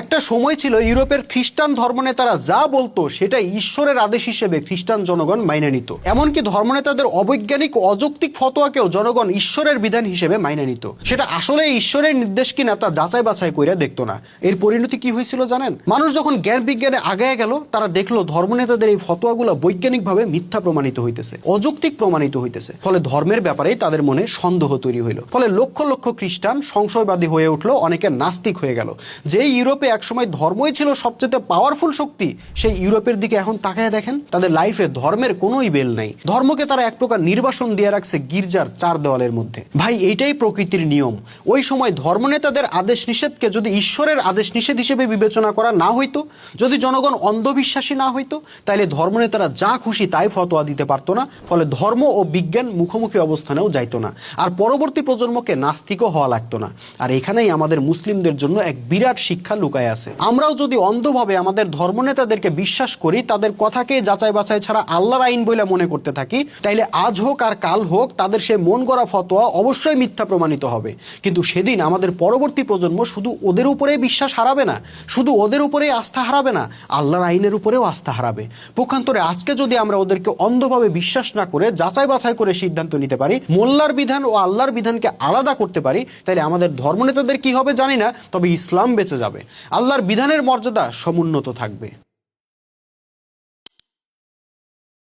একটা সময় ছিল ইউরোপের খ্রিস্টান ধর্মনেতারা যা বলতো সেটা ঈশ্বরের আদেশ হিসেবে খ্রিস্টান জনগণ মাইনে নিত। এমনকি ধর্মনেতাদের অবৈজ্ঞানিক ও অযৌক্তিক ফতোয়াকেও জনগণ ঈশ্বরের বিধান হিসেবে মাইনে নিত। সেটা আসলে ঈশ্বরের নির্দেশ কিনা তা যাচাই বাছাই করে দেখতো না। এর পরিণতি কি হয়েছিল জানেন? মানুষ যখন জ্ঞান বিজ্ঞানে আগায় গেল, তারা দেখলো ধর্মনেতাদের এই ফতোয়াগুলো বৈজ্ঞানিকভাবে মিথ্যা প্রমাণিত হইতেছে, অযৌক্তিক প্রমাণিত হইতেছে। ফলে ধর্মের ব্যাপারেই তাদের মনে সন্দেহ তৈরি হইল। ফলে লক্ষ লক্ষ খ্রিস্টান সংশয়বাদী হয়ে উঠলো, অনেকে নাস্তিক হয়ে গেল। যে ইউরোপে একসময় ধর্মই ছিল সবচেয়ে পাওয়ারফুল শক্তি, সেই ইউরোপের দিকে এখন তাকায় দেখেন, তাদের লাইফে ধর্মের কোনোই বেল নাই। ধর্মকে তারা এক প্রকার নির্বাসন দিয়ে রাখছে গির্জার চার দেওয়ালের মধ্যে। ভাই, এইটাই প্রকৃতির নিয়ম। ওই সময় ধর্মনেতাদের আদেশ নিষেধকে যদি ঈশ্বরের আদেশ নিষেধ হিসেবে বিবেচনা করা না হইতো, যদি জনগণ অন্ধবিশ্বাসী না হইতো, তাহলে ধর্মনেতারা যা খুশি তাই ফতোয়া দিতে পারতো না। ফলে ধর্ম ও বিজ্ঞান মুখোমুখি অবস্থানেও যাইতো না, আর পরবর্তী প্রজন্মকে নাস্তিকও হওয়া লাগতো না। আর এখানেই আমাদের মুসলিমদের জন্য এক বিরাট শিক্ষা লুকায় আছে। আমরাও যদি অন্ধভাবে আমাদের ধর্মনেতাদেরকে বিশ্বাস করি, তাদের কথাকে যাচাই বাছাই ছাড়া আল্লাহর আইন বলে মনে করতে থাকি, তাইলে আজ হোক আর কাল হোক তাদের সে মন গড়া ফতোয়া অবশ্যই মিথ্যা প্রমাণিত হবে। কিন্তু সেদিন আমাদের পরবর্তী প্রজন্ম শুধু ওদের উপরেই বিশ্বাস হারাবে না, শুধু ওদের উপরেই আস্থা হারাবে না, আল্লাহর আইনের উপরেও আস্থা হারাবে। পক্ষান্তরে আজকে যদি আমরা ওদেরকে অন্ধভাবে বিশ্বাস না করে যাচাই বাছাই করে সিদ্ধান্ত নিতে পারি, মোল্লার বিধান ও আল্লাহর বিধানকে আলাদা করতে পারি, তাহলে আমাদের ধর্মনেতাদের কি হবে জানি না, তবে ইসলাম বেঁচে যাবে, আল্লাহর বিধানের মর্যাদা সমুন্নত থাকবে।